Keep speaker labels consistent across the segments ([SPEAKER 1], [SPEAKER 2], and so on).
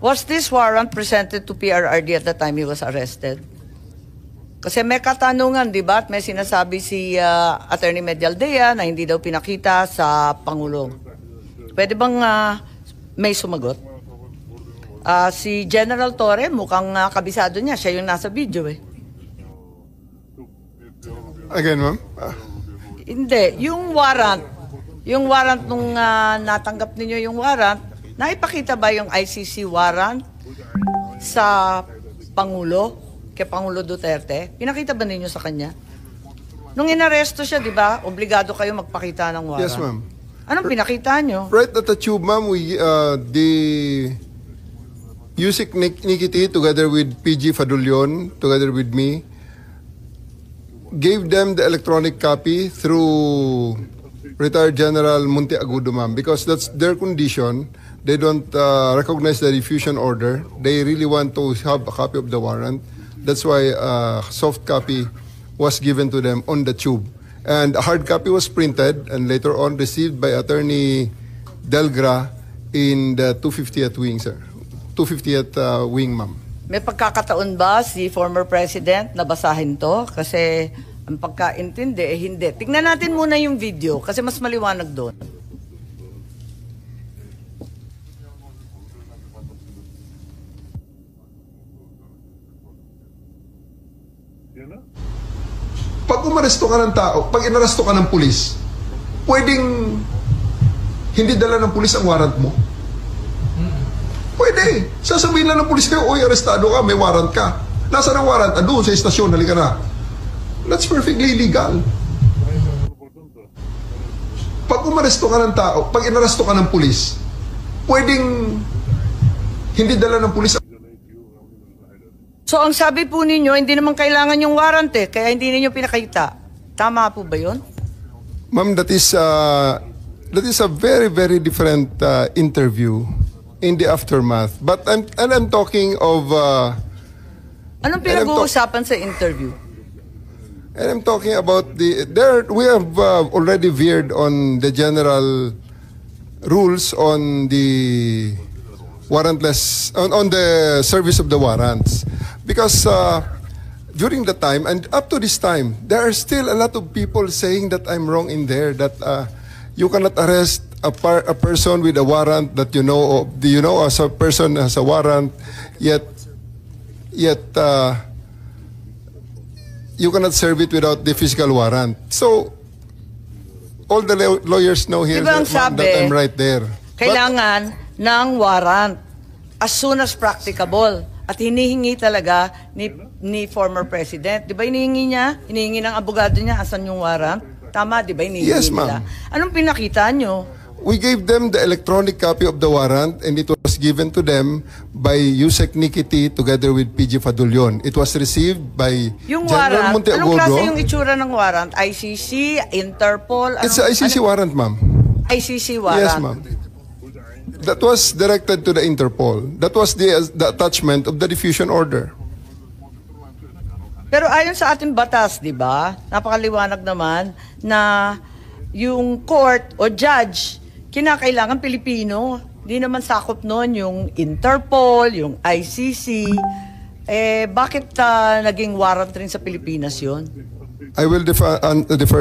[SPEAKER 1] Was this warrant presented to PRRD at the time he was arrested? Kasi may katanungan, di ba? At may sinasabi si Attorney Medialdea na hindi daw pinakita sa Pangulo. Pwede bang may sumagot? Si General Torre, mukhang kabisado niya. Siya yung nasa video eh.
[SPEAKER 2] Again, ma'am?
[SPEAKER 1] Hindi. Yung warrant nung natanggap ninyo yung warrant, naipakita ba yung ICC warrant sa Pangulo, kay Pangulo Duterte? Pinakita ba ninyo sa kanya? Nung inaresto siya, di ba, obligado kayo magpakita ng warrant?
[SPEAKER 2] Yes, ma'am.
[SPEAKER 1] Anong pinakita nyo?
[SPEAKER 2] Right at the tube, ma'am, the Yusek Nikiti, together with PG Fadulion, together with me, gave them the electronic copy through retired General Munti Agudo, ma'am, because that's their condition. They don't recognize the diffusion order. They really want to have a copy of the warrant. That's why soft copy was given to them on the tube. And a hard copy was printed and later on received by Attorney Delgra in the 250th wing, sir. 250th wing, ma'am.
[SPEAKER 1] May pagkakataon ba si former president na basahin to? Kasi ang pagkaintindi, hindi. Tingnan natin muna yung video kasi mas maliwanag doon.
[SPEAKER 2] Pag umaresto ka ng tao, pag inaresto ka ng pulis, pwedeng hindi dala ng pulis ang warrant mo? Pwede. Sasabihin lang ng pulis kayo, oy, arestado ka, may warrant ka. Nasaan ang warrant? Doon sa istasyon, halika na. That's perfectly legal. Pag umaresto ka ng tao, pag inaresto ka ng pulis, pwedeng hindi dala ng pulis.
[SPEAKER 1] So ang sabi po ninyo, hindi naman kailangan yung warrant eh, kaya hindi ninyo pinakita. Tama po ba yun?
[SPEAKER 2] Ma'am, that is a very, very different interview in the aftermath. But I'm talking of...
[SPEAKER 1] Anong pinag-uusapan sa interview?
[SPEAKER 2] And I'm talking about we have already veered on the general rules on the warrantless, on the service of the warrants. Because during the time, and up to this time, there are still a lot of people saying that I'm wrong in there, that you cannot arrest a person with a warrant that you know as a person has a warrant, yet you cannot serve it without the physical warrant. So all the lawyers know here that I'm right there.
[SPEAKER 1] Kailangan ng warrant as soon as practicable. At hinihingi talaga ni former president. Di ba hinihingi niya? Hinihingi ng abogado niya, asan yung warrant? Tama, di ba hinihingi
[SPEAKER 2] yes,
[SPEAKER 1] nila?
[SPEAKER 2] ma'am.
[SPEAKER 1] Anong pinakita nyo?
[SPEAKER 2] We gave them the electronic copy of the warrant and it was given to them by Yusek Nikiti together with PG Fadulion. It was received by
[SPEAKER 1] Yung
[SPEAKER 2] General
[SPEAKER 1] warrant,
[SPEAKER 2] Munti
[SPEAKER 1] anong
[SPEAKER 2] Agudo.
[SPEAKER 1] klase yung itsura ng warrant? ICC, Interpol?
[SPEAKER 2] It's an ICC warrant, ma'am.
[SPEAKER 1] ICC warrant?
[SPEAKER 2] Yes, ma'am. That was directed to the Interpol. That was the attachment of the diffusion order.
[SPEAKER 1] Pero ayon sa ating batas, di ba? Napakaliwanag naman na yung court o judge, kinakailangan Pilipino. Di naman sakop noon yung Interpol, yung ICC. Bakit naging warrant rin sa Pilipinas yun?
[SPEAKER 2] I will defer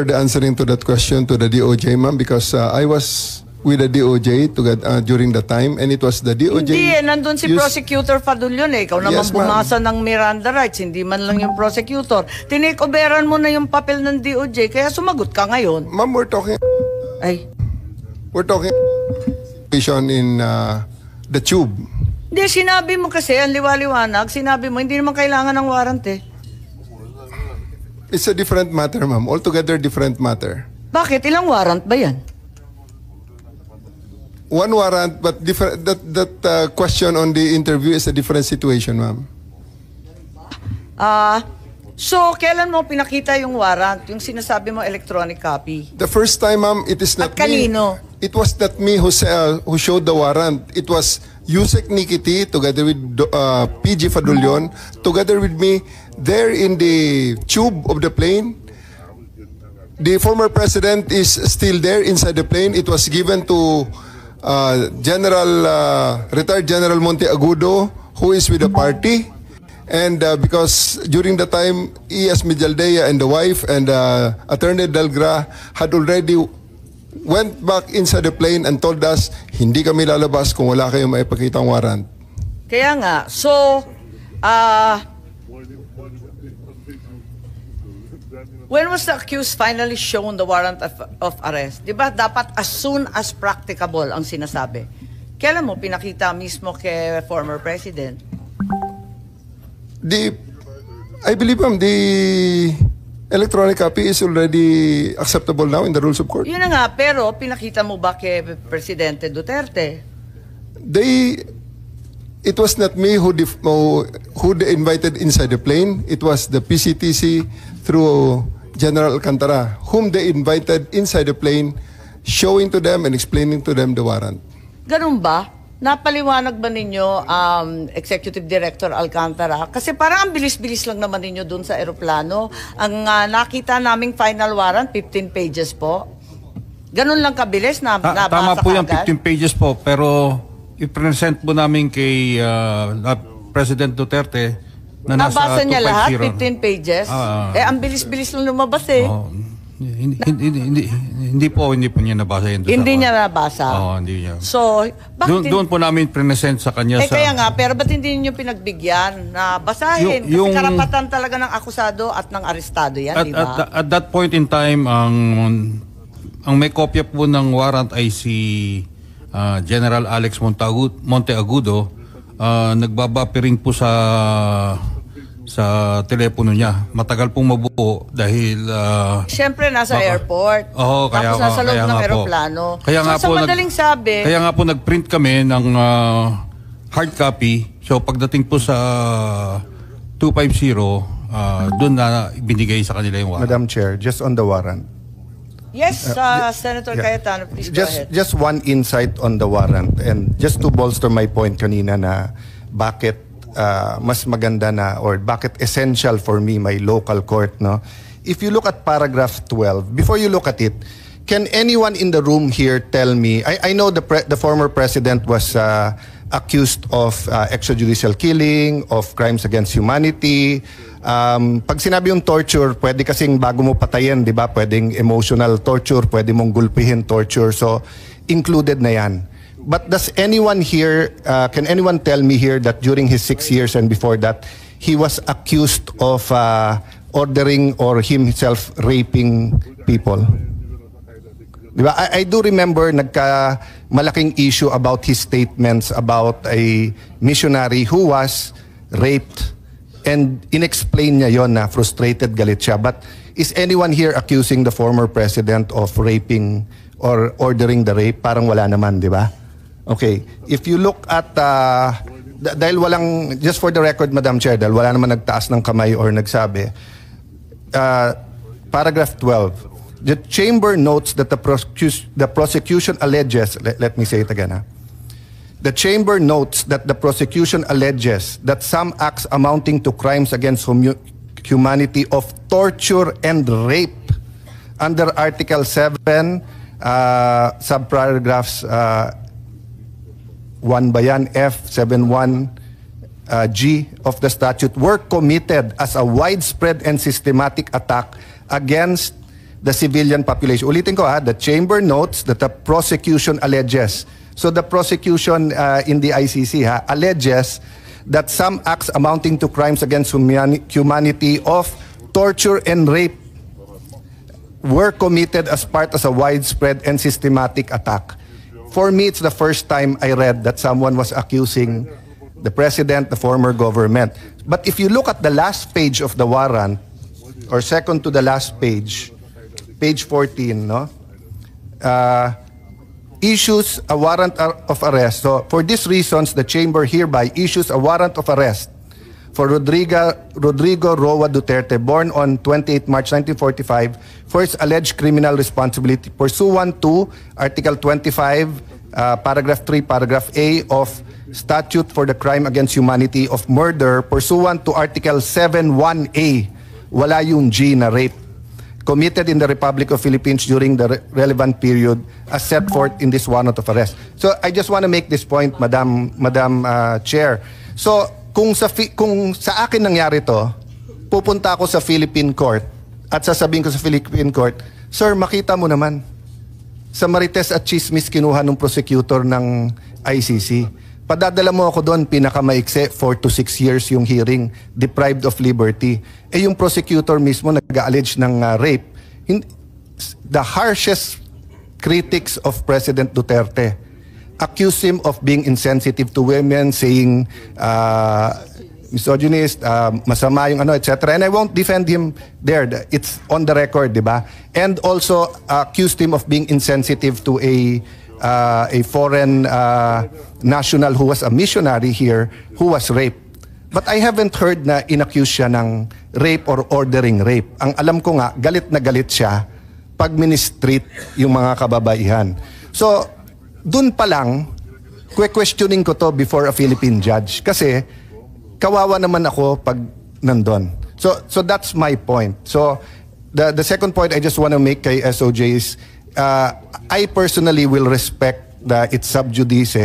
[SPEAKER 2] the answering to that question to the DOJ, ma'am, because I was with the DOJ during the time, and it was the DOJ...
[SPEAKER 1] Hindi nandun si Prosecutor Fadulion Ikaw naman bumasa ng Miranda rights, hindi man lang yung prosecutor. Tinikoberan mo na yung papel ng DOJ, kaya sumagot ka ngayon.
[SPEAKER 2] Ma'am, we're talking in the tube.
[SPEAKER 1] Hindi, sinabi mo kasi, ang liwaliwanag, sinabi mo, hindi naman kailangan ng warrant eh.
[SPEAKER 2] It's a different matter, ma'am. Altogether different matter.
[SPEAKER 1] Bakit? Ilang warrant ba yan?
[SPEAKER 2] One warrant, but different. That question on the interview is a different situation, ma'am.
[SPEAKER 1] So, kailan mo pinakita yung warrant? Yung sinasabi mo electronic copy?
[SPEAKER 2] The first time, ma'am, it is not
[SPEAKER 1] At kanino?
[SPEAKER 2] me. It was not me who showed the warrant. It was Yusek Nikiti together with PG Fadulion, together with me there in the tube of the plane. The former president is still there inside the plane. It was given to retired General Monteagudo, who is with the party. And because during the time, E.S. Mijaldea and the wife and Attorney Delgra had already went back inside the plane and told us, hindi kami lalabas kung wala kayong maipakitang warrant.
[SPEAKER 1] Kaya nga, so, when was the accused finally shown the warrant of arrest? Di ba dapat as soon as practicable ang sinasabi? Kailan mo pinakita mismo kay former president?
[SPEAKER 2] I believe, ma'am, the electronic copy is already acceptable now in the rules of court.
[SPEAKER 1] Yun na nga, pero pinakita mo ba kay Presidente Duterte?
[SPEAKER 2] It was not me who they invited inside the plane. It was the PCTC through General Alcantara, whom they invited inside the plane, showing to them and explaining to them the warrant.
[SPEAKER 1] Ganun ba? Napaliwanag ba ninyo, Executive Director Alcantara? Kasi parang ang bilis-bilis lang naman ninyo dun sa eroplano. Ang nakita naming final warrant, 15 pages po. Ganun lang kabilis na nabasa
[SPEAKER 3] Tama po yan,
[SPEAKER 1] agad?
[SPEAKER 3] 15 pages po. Pero i-present po namin kay President Duterte na nasa
[SPEAKER 1] Nabasa niya lahat,
[SPEAKER 3] 250.
[SPEAKER 1] 15 pages? Ang bilis-bilis lang lumabas eh.
[SPEAKER 3] Hindi po niya nabasa yan.
[SPEAKER 1] Hindi niya nabasa?
[SPEAKER 3] Oo, hindi niya.
[SPEAKER 1] So, bakit
[SPEAKER 3] Doon po namin present sa kanya.
[SPEAKER 1] kaya nga, pero ba't hindi niyo pinagbigyan na basahin? Kasi karapatan talaga ng akusado at ng arestado yan, di ba?
[SPEAKER 3] At that point in time, ang may kopya po ng warrant ay si General Alex Monteagudo. Nagbabapiring po sa telepono niya. Matagal pong mabuo dahil
[SPEAKER 1] Siyempre, nasa airport.
[SPEAKER 3] Oo, kaya
[SPEAKER 1] Tapos nasa loob
[SPEAKER 3] kaya
[SPEAKER 1] ng
[SPEAKER 3] nga po.
[SPEAKER 1] aeroplano.
[SPEAKER 3] Kaya nga
[SPEAKER 1] so,
[SPEAKER 3] po
[SPEAKER 1] sa madaling sabi,
[SPEAKER 3] kaya nga po nag-print kami ng hard copy. So pagdating po sa 250, doon na binigay sa kanila yung warrant.
[SPEAKER 4] Madam Chair, just on the warrant.
[SPEAKER 1] yes, Senator Cayetano, please go ahead.
[SPEAKER 4] Just one insight on the warrant, and just to bolster my point kanina na bakit mas maganda na, or bakit essential for me my local court, no? If you look at paragraph 12, before you look at it, can anyone in the room here tell me, I know the former president was accused of extrajudicial killing, of crimes against humanity. Pag sinabi yung torture, pwede kasing bago mo patayin, di ba? Pwedeng emotional torture, pwede mong gulpihin torture. So, included na yan. But does anyone here, can anyone tell me here that during his 6 years and before that, he was accused of ordering or himself raping people? Diba? I do remember malaking issue about his statements about a missionary who was raped, and inexplain niya yon na frustrated, galit siya. But is anyone here accusing the former president of raping or ordering the rape? Parang wala naman, di ba? Okay. If you look at, dahil walang, just for the record, Madam Chair, dahil wala naman nagtaas ng kamay or nagsabi, paragraph 12, the chamber notes that the prosecution alleges, let me say it again, the chamber notes that the prosecution alleges that some acts amounting to crimes against humanity of torture and rape under Article 7, subparagraphs 1 bayan F 71 G of the statute were committed as a widespread and systematic attack against the civilian population. Ulitin ko the chamber notes that the prosecution alleges. So the prosecution in the ICC alleges that some acts amounting to crimes against humanity of torture and rape were committed as a widespread and systematic attack. For me, it's the first time I read that someone was accusing the president, the former government. But if you look at the last page of the warrant, or second to the last page, page 14, no? Issues a warrant of arrest. So, for these reasons, the chamber hereby issues a warrant of arrest for Rodrigo Roa Duterte, born on 28 March 1945, for his alleged criminal responsibility pursuant to Article 25, Paragraph 3, Paragraph A of Statute for the Crime Against Humanity of Murder, pursuant to Article 7.1A, wala yung G na rape. committed in the Republic of Philippines during the relevant period as set forth in this warrant of arrest. So I just want to make this point, Madam Chair. So kung sa akin nangyari to, pupunta ako sa Philippine court at sasabihin ko sa Philippine court, sir, makita mo naman, sa Marites at Chismis kinuha ng prosecutor ng ICC. Padadala mo ako doon, pinakamaikse, 4 to 6 years yung hearing, deprived of liberty. Eh yung prosecutor mismo nag-allege ng rape. The harshest critics of President Duterte accuse him of being insensitive to women, saying misogynist, masama yung ano, etc. And I won't defend him there. It's on the record, di ba? And also accused him of being insensitive to a foreign national who was a missionary here who was raped. But I haven't heard na inaccuse siya ng rape or ordering rape. Ang alam ko nga, galit na galit siya pag ministreat yung mga kababaihan. So, dun pa lang, questioning ko to before a Philippine judge. Kasi, kawawa naman ako pag nandun. So that's my point. So, the second point I just want to make kay SOJ is, I personally will respect its sub judice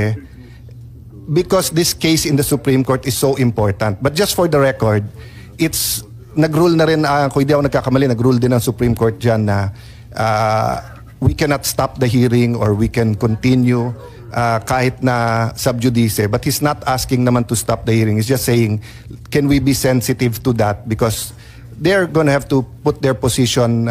[SPEAKER 4] because this case in the Supreme Court is so important. But just for the record, it's nag-rule na rin, kung hindi ako nagkakamali, nag-rule din ang Supreme Court dyan na we cannot stop the hearing or we can continue kahit na sub judice. But he's not asking naman to stop the hearing. He's just saying, can we be sensitive to that? Because they're gonna have to put their position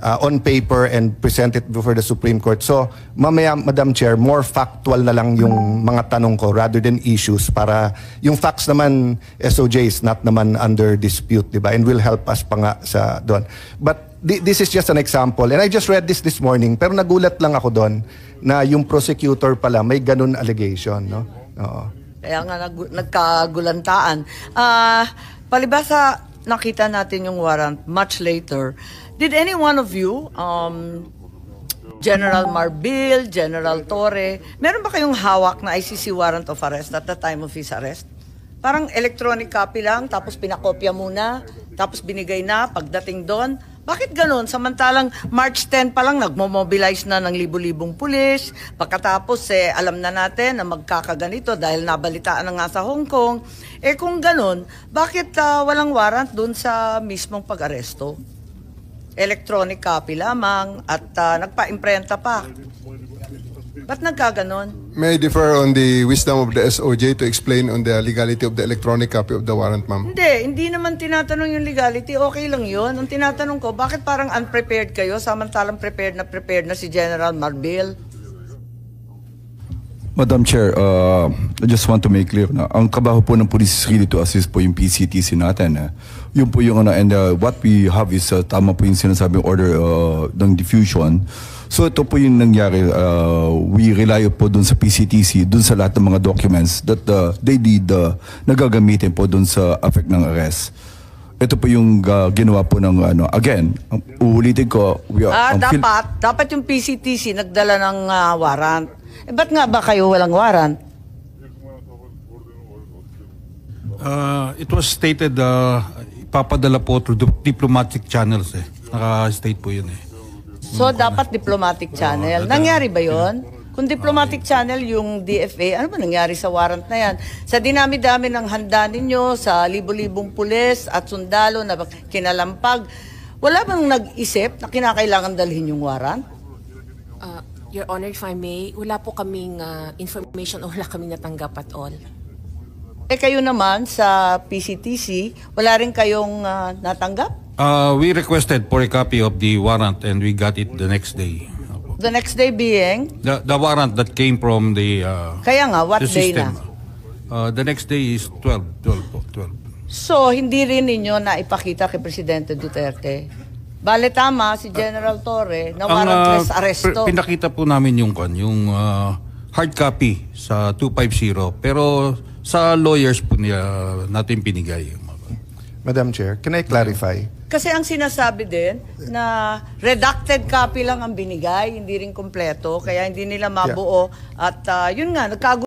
[SPEAKER 4] on paper and present it before the Supreme Court. So, mamaya, Madam Chair, more factual na lang yung mga tanong ko rather than issues para yung facts naman, SOJ is not naman under dispute, di ba? And will help us pa nga sa doon. But this is just an example. And I just read this morning, pero nagulat lang ako doon na yung prosecutor pala may ganun allegation, no? Oo.
[SPEAKER 1] Kaya nga nagkagulantaan. Palibasa, nakita natin yung warrant much later. Did any one of you, General Marbil, General Torre, meron ba kayong hawak na ICC warrant of arrest at the time of his arrest? Parang electronic copy lang, tapos pinakopya muna, tapos binigay na pagdating doon. Bakit ganun? Samantalang March 10 pa lang nagmo-mobilize na ng libu-libong pulis. Pagkatapos alam na natin na magkakaganito dahil nabalitaan na nga sa Hong Kong. Eh kung ganun, bakit walang warrant dun sa mismong pag-aresto? Electronic copy lamang at nagpa-imprenta pa. Ba't nagkaganon?
[SPEAKER 2] May I differ on the wisdom of the SOJ to explain on the legality of the electronic copy of the warrant, ma'am?
[SPEAKER 1] Hindi naman tinatanong yung legality. Okay lang yun. Ang tinatanong ko, bakit parang unprepared kayo samantalang prepared na si General Marbil?
[SPEAKER 5] Madam Chair, I just want to make clear na ang kabaho po ng police is really to assist po yung PCTC natin. Yun po yung and what we have is tama po yung sinasabing order ng diffusion. So ito po yung nangyari, we rely po dun sa PCTC, dun sa lahat ng mga documents that they did, nagagamitin po dun sa effect ng arrest. Ito po yung ginawa po ng again, uulitin ko,
[SPEAKER 1] dapat yung PCTC nagdala ng warrant. Ba't nga ba kayo walang warrant?
[SPEAKER 3] It was stated, ipapadala po through diplomatic channels Naka-state po yun
[SPEAKER 1] So, dapat diplomatic channel. Nangyari ba yon? Kung diplomatic channel yung DFA, ano ba nangyari sa warrant na yan? Sa dinami-dami ng handa ninyo, sa libo-libong pulis at sundalo na kinalampag, wala bang nag-isip na kinakailangan dalhin yung warrant?
[SPEAKER 6] Your Honor, if I may, wala po kaming information o wala kaming natanggap at all.
[SPEAKER 1] Kayo naman sa PCTC, wala rin kayong natanggap?
[SPEAKER 3] We requested for a copy of the warrant and we got it the next day.
[SPEAKER 1] The next day being?
[SPEAKER 3] The warrant that came from the
[SPEAKER 1] Kaya nga, what
[SPEAKER 3] the
[SPEAKER 1] day
[SPEAKER 3] system. The next day is 12.
[SPEAKER 1] So, hindi rin ninyo na ipakita kay Presidente Duterte? Bale tama si General Torre na warrantless arresto.
[SPEAKER 3] Pinakita po namin yung hard copy sa 250 pero sa lawyers po natin pinigay.
[SPEAKER 4] Madam Chair, can I clarify?
[SPEAKER 1] Kasi ang sinasabi din na redacted copy lang ang binigay, hindi rin kompleto, kaya hindi nila mabuo at yun nga,